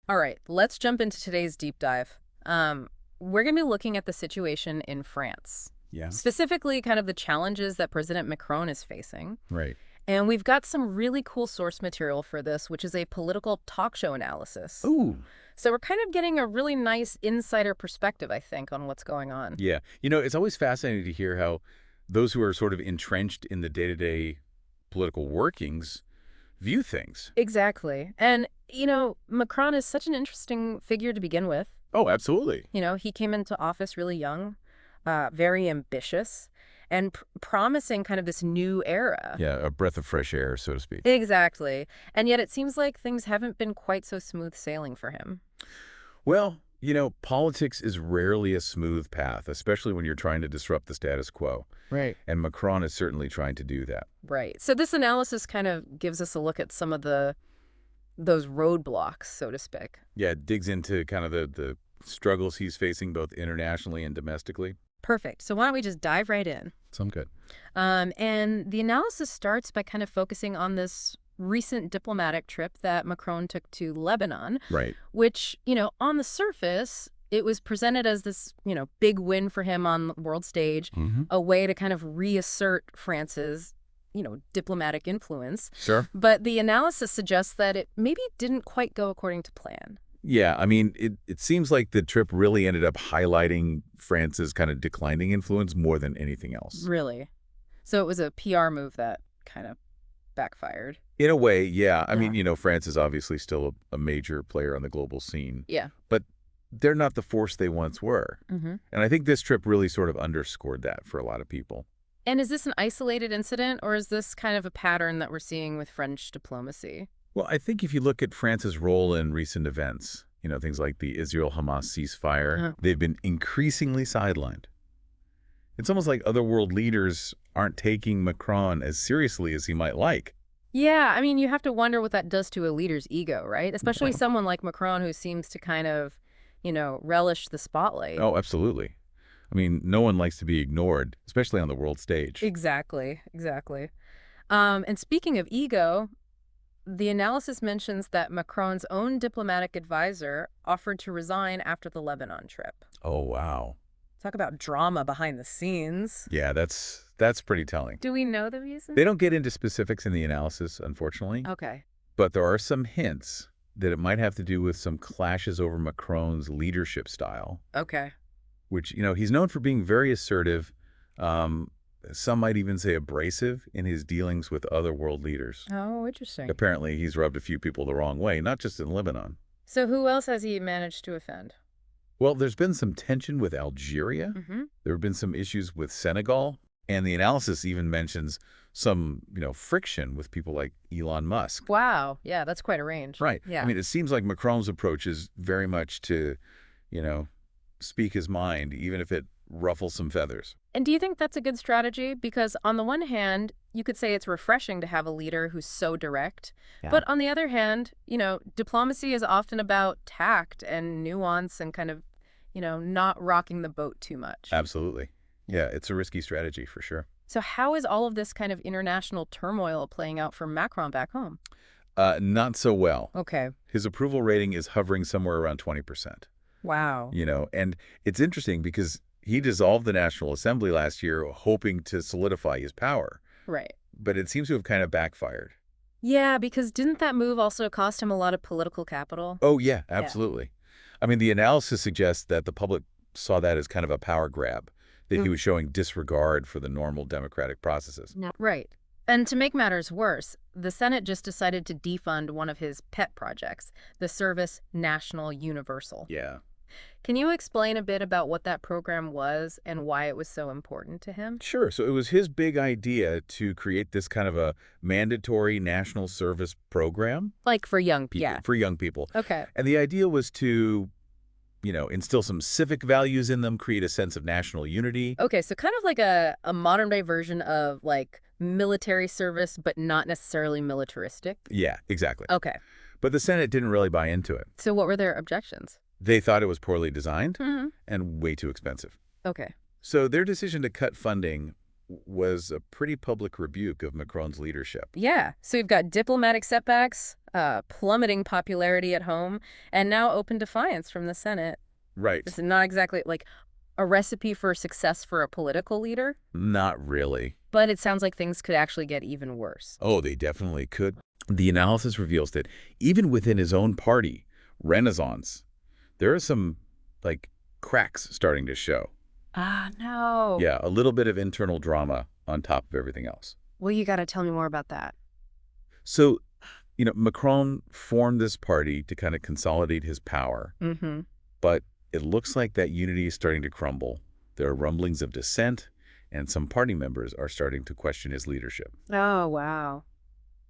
All right, let's jump into today's deep dive. We're going to be looking at the situation in France, Yeah. specifically kind of the challenges that President Macron is facing. Right. And we've got some really cool source material for this, which is a political talk show analysis. Ooh. So we're kind of getting a really nice insider perspective, I think, on what's going on. Yeah. It's always fascinating to hear how those who are sort of entrenched in the day-to-day political workings view things. Exactly. And, Macron is such an interesting figure to begin with. Oh, absolutely. He came into office really young, very ambitious, and promising kind of this new era. Yeah, a breath of fresh air, so to speak. Exactly. And yet it seems like things haven't been quite so smooth sailing for him. Well, politics is rarely a smooth path, especially when you're trying to disrupt the status quo. Right. And Macron is certainly trying to do that. Right. So this analysis kind of gives us a look at some of those roadblocks, so to speak. Yeah, it digs into kind of the struggles he's facing both internationally and domestically. Perfect. So why don't we just dive right in? Some good. And the analysis starts by kind of focusing on this recent diplomatic trip that Macron took to Lebanon. Right. Which, on the surface, it was presented as this, big win for him on the world stage, a way to kind of reassert France's, diplomatic influence. Sure. But the analysis suggests that it maybe didn't quite go according to plan. Yeah, it seems like the trip really ended up highlighting France's kind of declining influence more than anything else. Really? So it was a PR move that kind of backfired. In a way, yeah. Yeah. France is obviously still a major player on the global scene. Yeah. But they're not the force they once were. Mm-hmm. And I think this trip really sort of underscored that for a lot of people. And is this an isolated incident, or is this kind of a pattern that we're seeing with French diplomacy? Well, I think if you look at France's role in recent events, things like the Israel-Hamas ceasefire, they've been increasingly sidelined. It's almost like other world leaders aren't taking Macron as seriously as he might like. Yeah, you have to wonder what that does to a leader's ego, right? Especially someone like Macron who seems to kind of, relish the spotlight. Oh, absolutely. No one likes to be ignored, especially on the world stage. Exactly. And speaking of ego, the analysis mentions that Macron's own diplomatic advisor offered to resign after the Lebanon trip. Oh, wow. Talk about drama behind the scenes. Yeah, that's pretty telling. Do we know the reason? They don't get into specifics in the analysis, unfortunately. Okay. But there are some hints that it might have to do with some clashes over Macron's leadership style. Okay. Which, he's known for being very assertive. Some might even say abrasive in his dealings with other world leaders. Oh, interesting. Apparently, he's rubbed a few people the wrong way, not just in Lebanon. So who else has he managed to offend? Well, there's been some tension with Algeria. Mm-hmm. There have been some issues with Senegal. And the analysis even mentions some, friction with people like Elon Musk. Wow. Yeah, that's quite a range. Right. Yeah. It seems like Macron's approach is very much to, speak his mind, even if it ruffles some feathers. And do you think that's a good strategy? Because on the one hand, you could say it's refreshing to have a leader who's so direct. Yeah. But on the other hand, diplomacy is often about tact and nuance and kind of, not rocking the boat too much. Absolutely. Yeah, it's a risky strategy for sure. So how is all of this kind of international turmoil playing out for Macron back home? Not so well. Okay. His approval rating is hovering somewhere around 20%. Wow. And it's interesting because he dissolved the National Assembly last year hoping to solidify his power. Right. But it seems to have kind of backfired. Yeah, because didn't that move also cost him a lot of political capital? Oh, yeah, absolutely. The analysis suggests that the public saw that as kind of a power grab, that he was showing disregard for the normal democratic processes. No. Right. And to make matters worse, the Senate just decided to defund one of his pet projects, the Service National Universal. Yeah. Can you explain a bit about what that program was and why it was so important to him? Sure. So it was his big idea to create this kind of a mandatory national service program. Like for young people? Yeah. For young people. Okay. And the idea was to, instill some civic values in them, create a sense of national unity. Okay, so kind of like a modern day version of like military service, but not necessarily militaristic? Yeah, exactly. Okay. But the Senate didn't really buy into it. So what were their objections? They thought it was poorly designed Mm-hmm. and way too expensive. Okay. So their decision to cut funding was a pretty public rebuke of Macron's leadership. Yeah. So you've got diplomatic setbacks, plummeting popularity at home, and now open defiance from the Senate. Right. This is not exactly like a recipe for success for a political leader, Not really. but it sounds like things could actually get even worse. Oh, they definitely could. The analysis reveals that even within his own party, Renaissance, there are some, like, cracks starting to show. Ah, no. Yeah, a little bit of internal drama on top of everything else. Well, you got to tell me more about that. So, Macron formed this party to kind of consolidate his power. Mm-hmm. But it looks like that unity is starting to crumble. There are rumblings of dissent, and some party members are starting to question his leadership. Oh, wow.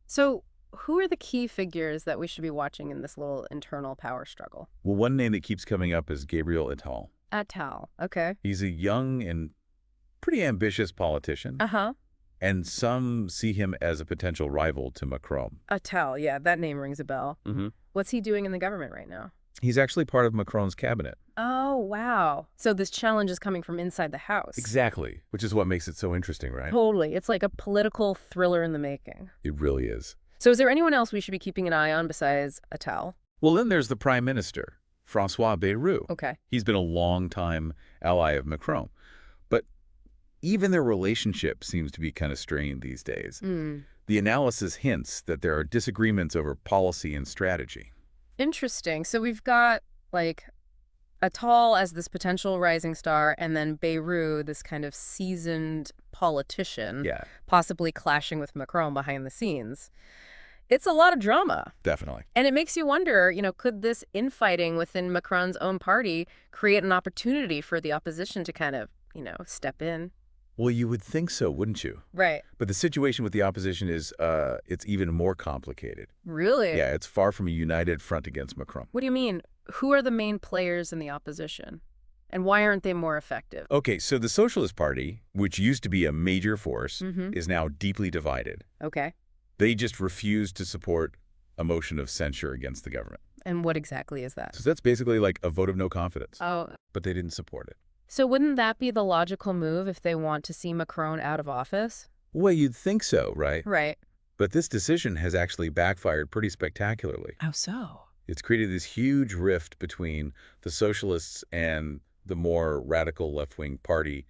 So who are the key figures that we should be watching in this little internal power struggle? Well, one name that keeps coming up is Gabriel Attal. Attal, okay. He's a young and pretty ambitious politician. Uh-huh. And some see him as a potential rival to Macron. Attal, yeah, that name rings a bell. Mm-hmm. What's he doing in the government right now? He's actually part of Macron's cabinet. Oh, wow. So this challenge is coming from inside the house. Exactly, which is what makes it so interesting, right? Totally. It's like a political thriller in the making. It really is. So is there anyone else we should be keeping an eye on besides Attal? Well, then there's the Prime Minister, François Bayrou. Okay. He's been a long-time ally of Macron. But even their relationship seems to be kind of strained these days. The analysis hints that there are disagreements over policy and strategy. Interesting. So we've got, like, Attal as this potential rising star, and then Bayrou, this kind of seasoned politician, possibly clashing with Macron behind the scenes. It's a lot of drama. Definitely. And it makes you wonder, could this infighting within Macron's own party create an opportunity for the opposition to kind of, step in? Well, you would think so, wouldn't you? Right. But the situation with the opposition is it's even more complicated. Really? Yeah, it's far from a united front against Macron. What do you mean? Who are the main players in the opposition? And why aren't they more effective? Okay, so the Socialist Party, which used to be a major force, is now deeply divided. Okay. They just refuse to support a motion of censure against the government. And what exactly is that? So that's basically like a vote of no confidence. Oh. But they didn't support it. So wouldn't that be the logical move if they want to see Macron out of office? Well, you'd think so, right? Right. But this decision has actually backfired pretty spectacularly. How so? It's created this huge rift between the socialists and the more radical left-wing party,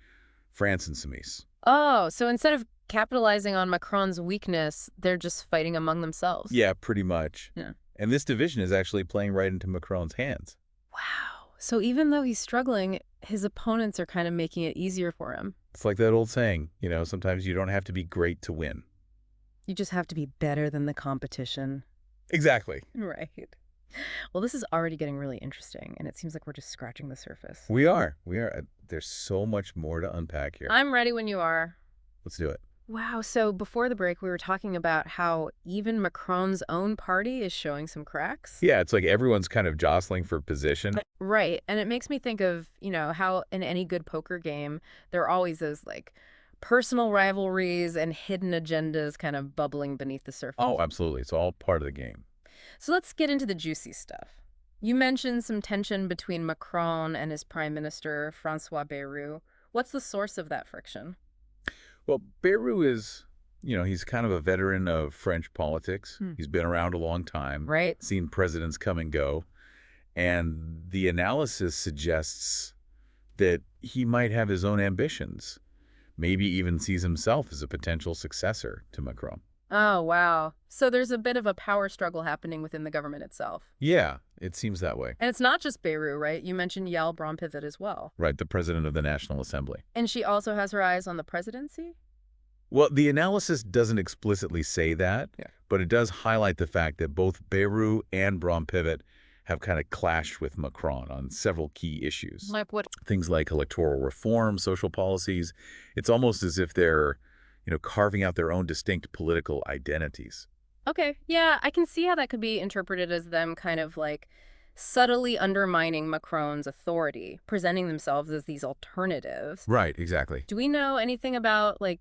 France Insoumise. Oh, so instead of capitalizing on Macron's weakness, they're just fighting among themselves. Yeah, pretty much. Yeah. And this division is actually playing right into Macron's hands. Wow. So even though he's struggling, his opponents are kind of making it easier for him. It's like that old saying, sometimes you don't have to be great to win. You just have to be better than the competition. Exactly. Right. Well, this is already getting really interesting, and it seems like we're just scratching the surface. We are. There's so much more to unpack here. I'm ready when you are. Let's do it. Wow. So before the break, we were talking about how even Macron's own party is showing some cracks. Yeah, it's like everyone's kind of jostling for position. Right. And it makes me think of, how in any good poker game, there are always those, like, personal rivalries and hidden agendas kind of bubbling beneath the surface. Oh, absolutely. It's all part of the game. So let's get into the juicy stuff. You mentioned some tension between Macron and his prime minister, François Bayrou. What's the source of that friction? Well, Bayrou is, he's kind of a veteran of French politics. He's been around a long time. Right. Seen presidents come and go. And the analysis suggests that he might have his own ambitions, maybe even sees himself as a potential successor to Macron. Oh, wow. So there's a bit of a power struggle happening within the government itself. Yeah, it seems that way. And it's not just Bayrou, right? You mentioned Yael Braun-Pivet as well. Right, the president of the National Assembly. And she also has her eyes on the presidency? Well, the analysis doesn't explicitly say that, but it does highlight the fact that both Bayrou and Braun-Pivet have kind of clashed with Macron on several key issues. Like what? Things like electoral reform, social policies. It's almost as if they're carving out their own distinct political identities. Okay, yeah, I can see how that could be interpreted as them kind of like subtly undermining Macron's authority, presenting themselves as these alternatives. Right, exactly. Do we know anything about, like,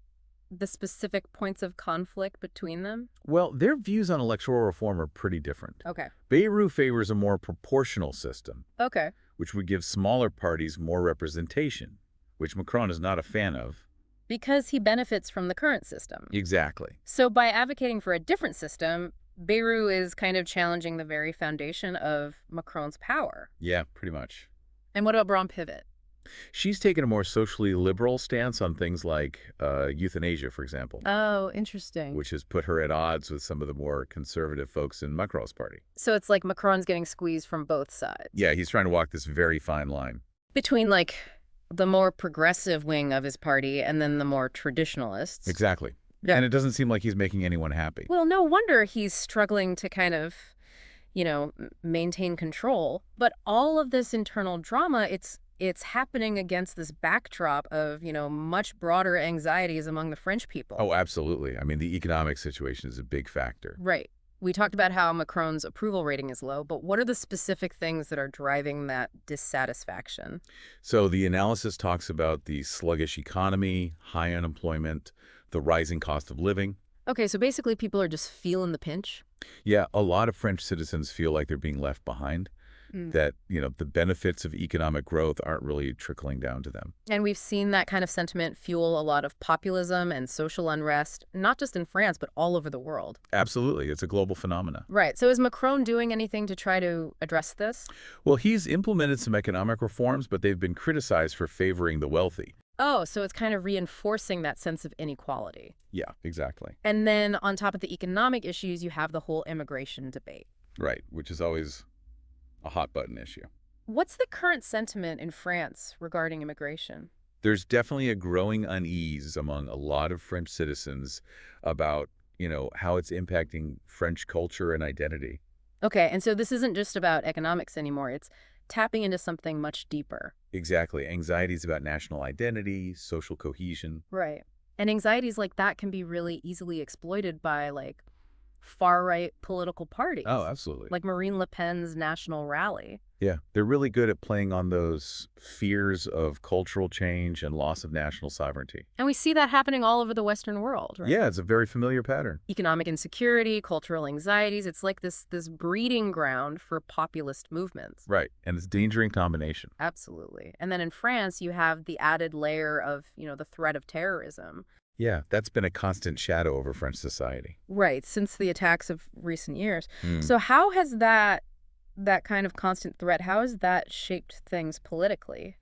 the specific points of conflict between them? Well, their views on electoral reform are pretty different. Okay. Bayrou favors a more proportional system, Okay. which would give smaller parties more representation, which Macron is not a fan of. Because he benefits from the current system. Exactly. So by advocating for a different system, Beirut is kind of challenging the very foundation of Macron's power. Yeah, pretty much. And what about Brown Pivot? She's taken a more socially liberal stance on things like euthanasia, for example, Oh, interesting. which has put her at odds with some of the more conservative folks in Macron's party. So it's like Macron's getting squeezed from both sides. Yeah, he's trying to walk this very fine line. Between, like, the more progressive wing of his party and then the more traditionalists. Exactly. Yeah. And it doesn't seem like he's making anyone happy. Well, no wonder he's struggling to kind of, maintain control. But all of this internal drama, it's happening against this backdrop of, much broader anxieties among the French people. Oh, absolutely. I mean, the economic situation is a big factor. Right. We talked about how Macron's approval rating is low, but what are the specific things that are driving that dissatisfaction? So the analysis talks about the sluggish economy, high unemployment, the rising cost of living. Okay, so basically people are just feeling the pinch? Yeah, a lot of French citizens feel like they're being left behind, that, the benefits of economic growth aren't really trickling down to them. And we've seen that kind of sentiment fuel a lot of populism and social unrest, not just in France, but all over the world. Absolutely. It's a global phenomenon. Right. So is Macron doing anything to try to address this? Well, he's implemented some economic reforms, but they've been criticized for favoring the wealthy. Oh, so it's kind of reinforcing that sense of inequality. Yeah, exactly. And then on top of the economic issues, you have the whole immigration debate. Right, which is always a hot button issue. What's the current sentiment in France regarding immigration? There's definitely a growing unease among a lot of French citizens about, how it's impacting French culture and identity. Okay, and so this isn't just about economics anymore. It's tapping into something much deeper. Exactly. Anxieties about national identity, social cohesion. Right. And anxieties like that can be really easily exploited by, like, far-right political parties. Oh, absolutely. Like Marine Le Pen's National Rally. Yeah, they're really good at playing on those fears of cultural change and loss of national sovereignty. And we see that happening all over the Western world, right? Yeah, it's a very familiar pattern. Economic insecurity, cultural anxieties. It's like this breeding ground for populist movements. Right, and it's a dangerous combination. Absolutely. And then in France, you have the added layer of, the threat of terrorism. Yeah, that's been a constant shadow over French society. Right, since the attacks of recent years. So how has that kind of constant threat, how has that shaped things politically?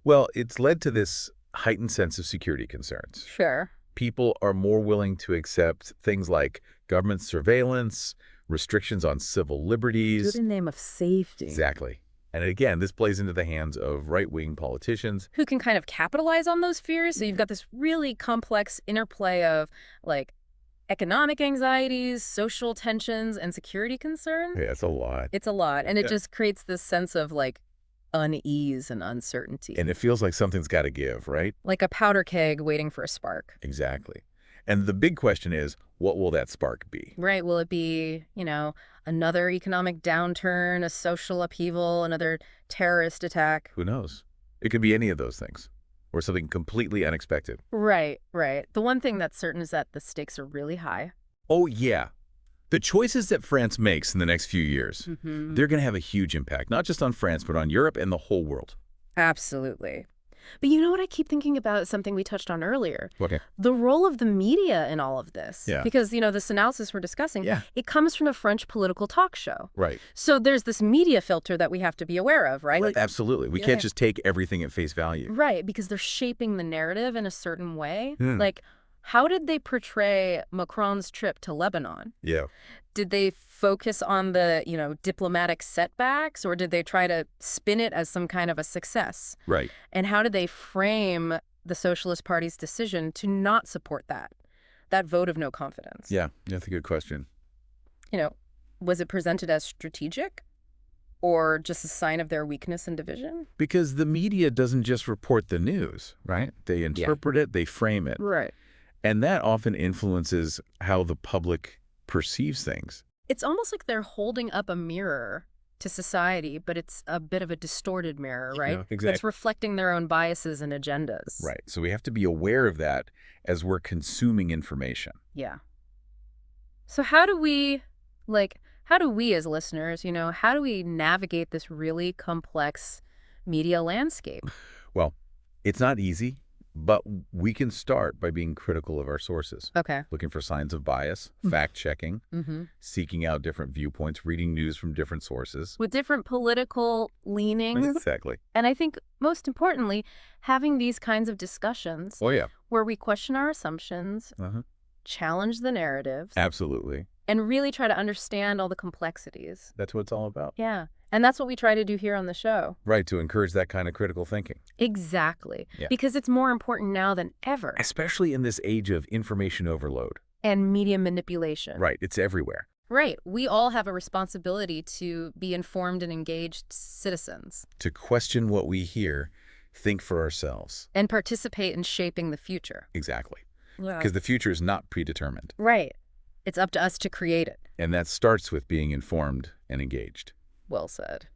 Well, it's led to this heightened sense of security concerns. Sure. People are more willing to accept things like government surveillance, restrictions on civil liberties. Good in the name of safety. Exactly. And again, this plays into the hands of right-wing politicians. Who can kind of capitalize on those fears. So you've got this really complex interplay of, like, economic anxieties, social tensions, and security concerns. Yeah, it's a lot. It's a lot. And it just creates this sense of, like, unease and uncertainty. And it feels like something's got to give, right? Like a powder keg waiting for a spark. Exactly. And the big question is, what will that spark be? Right. Will it be, another economic downturn, a social upheaval, another terrorist attack? Who knows? It could be any of those things, or something completely unexpected. Right, right. The one thing that's certain is that the stakes are really high. Oh, yeah. The choices that France makes in the next few years, they're going to have a huge impact, not just on France, but on Europe and the whole world. Absolutely. But you know what I keep thinking about? Something we touched on earlier. Okay. The role of the media in all of this. Yeah. Because, this analysis we're discussing, Yeah. it comes from a French political talk show. Right. So there's this media filter that we have to be aware of, right? Right. Absolutely. We can't just take everything at face value. Right, because they're shaping the narrative in a certain way. Hmm. Like, how did they portray Macron's trip to Lebanon? Yeah. Did they focus on the, diplomatic setbacks, or did they try to spin it as some kind of a success? Right. And how did they frame the Socialist Party's decision to not support that vote of no confidence? Yeah, that's a good question. Was it presented as strategic or just a sign of their weakness and division? Because the media doesn't just report the news, right? They interpret it, they frame it. Right. And that often influences how the public perceives things. It's almost like they're holding up a mirror to society, but it's a bit of a distorted mirror, right? Yeah, exactly. It's reflecting their own biases and agendas. Right. So we have to be aware of that as we're consuming information. Yeah. So how do we as listeners, how do we navigate this really complex media landscape? Well, it's not easy. But we can start by being critical of our sources. Okay. Looking for signs of bias, fact-checking, seeking out different viewpoints, reading news from different sources. With different political leanings. Exactly. And I think, most importantly, having these kinds of discussions where we question our assumptions, challenge the narratives. Absolutely. And really try to understand all the complexities. That's what it's all about. Yeah. And that's what we try to do here on the show. Right, to encourage that kind of critical thinking. Exactly. Yeah. Because it's more important now than ever. Especially in this age of information overload. And media manipulation. Right, it's everywhere. Right. We all have a responsibility to be informed and engaged citizens. To question what we hear, think for ourselves. And participate in shaping the future. Exactly. Because the future is not predetermined. Right. It's up to us to create it. And that starts with being informed and engaged. Well said.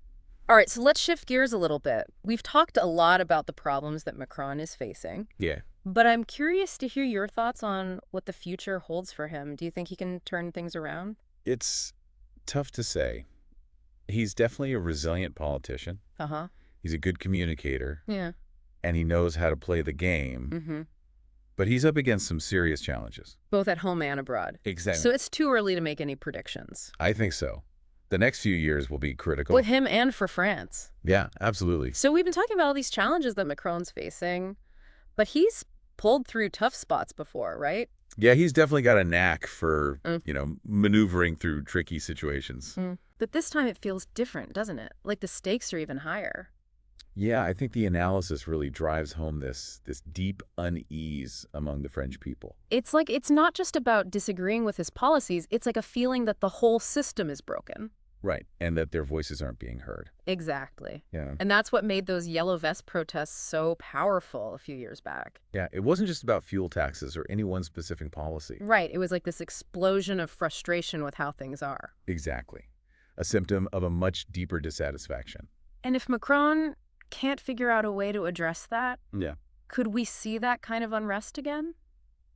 All right, so let's shift gears a little bit. We've talked a lot about the problems that Macron is facing. Yeah. But I'm curious to hear your thoughts on what the future holds for him. Do you think he can turn things around? It's tough to say. He's definitely a resilient politician. He's a good communicator. Yeah. And he knows how to play the game. But he's up against some serious challenges. Both at home and abroad. Exactly. So it's too early to make any predictions. I think so. The next few years will be critical. With him and for France. Yeah, absolutely. So we've been talking about all these challenges that Macron's facing, but he's pulled through tough spots before, right? Yeah, he's definitely got a knack for, maneuvering through tricky situations. But this time it feels different, doesn't it? Like the stakes are even higher. Yeah, I think the analysis really drives home this deep unease among the French people. It's like it's not just about disagreeing with his policies. It's like a feeling that the whole system is broken. Right, and that their voices aren't being heard. Exactly. Yeah. And that's what made those yellow vest protests so powerful a few years back. Yeah, it wasn't just about fuel taxes or any one specific policy. Right, it was like this explosion of frustration with how things are. Exactly. A symptom of a much deeper dissatisfaction. And if Macron can't figure out a way to address that, could we see that kind of unrest again?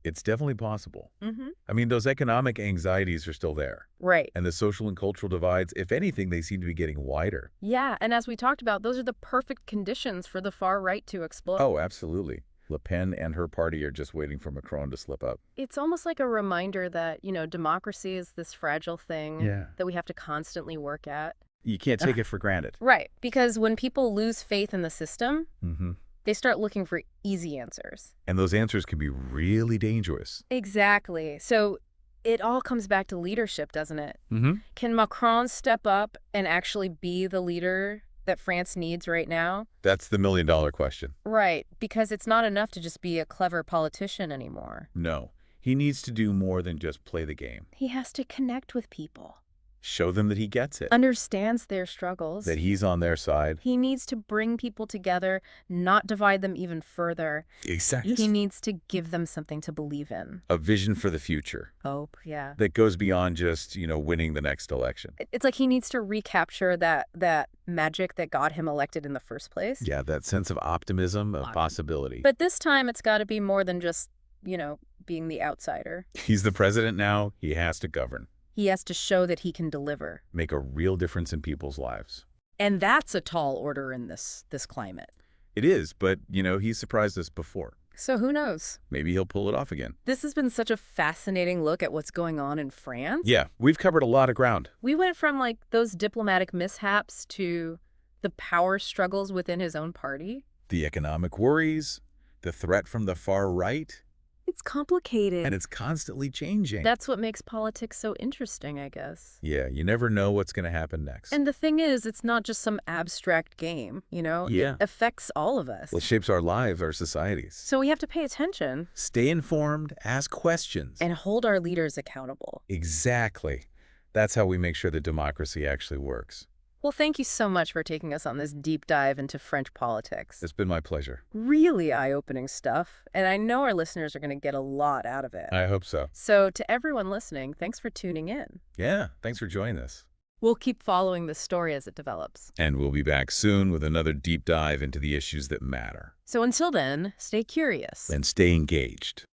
It's definitely possible. I mean, those economic anxieties are still there. Right. And the social and cultural divides, if anything, they seem to be getting wider. Yeah, and as we talked about, those are the perfect conditions for the far right to explode. Oh, absolutely. Le Pen and her party are just waiting for Macron to slip up. It's almost like a reminder that, democracy is this fragile thing that we have to constantly work at. You can't take it for granted. Right, because when people lose faith in the system, they start looking for easy answers. And those answers can be really dangerous. Exactly. So it all comes back to leadership, doesn't it? Can Macron step up and actually be the leader that France needs right now? That's the million-dollar question. Right, because it's not enough to just be a clever politician anymore. No, he needs to do more than just play the game. He has to connect with people. Show them that he gets it. Understands their struggles. That he's on their side. He needs to bring people together, not divide them even further. Exactly. He needs to give them something to believe in. A vision for the future. Hope, yeah. That goes beyond just, winning the next election. It's like he needs to recapture that magic that got him elected in the first place. Yeah, that sense of optimism, of possibility. But this time it's got to be more than just, being the outsider. He's the president now. He has to govern. He has to show that he can deliver. Make a real difference in people's lives. And that's a tall order in this climate. It is, but, he's surprised us before. So who knows? Maybe he'll pull it off again. This has been such a fascinating look at what's going on in France. Yeah, we've covered a lot of ground. We went from, those diplomatic mishaps to the power struggles within his own party. The economic worries, the threat from the far right. It's complicated. And it's constantly changing. That's what makes politics so interesting, I guess. Yeah, you never know what's going to happen next. And the thing is, it's not just some abstract game, Yeah. It affects all of us. Well, it shapes our lives, our societies. So we have to pay attention. Stay informed, ask questions. And hold our leaders accountable. Exactly. That's how we make sure that democracy actually works. Well, thank you so much for taking us on this deep dive into French politics. It's been my pleasure. Really eye-opening stuff, and I know our listeners are going to get a lot out of it. I hope so. So to everyone listening, thanks for tuning in. Yeah, thanks for joining us. We'll keep following the story as it develops. And we'll be back soon with another deep dive into the issues that matter. So until then, stay curious. And stay engaged.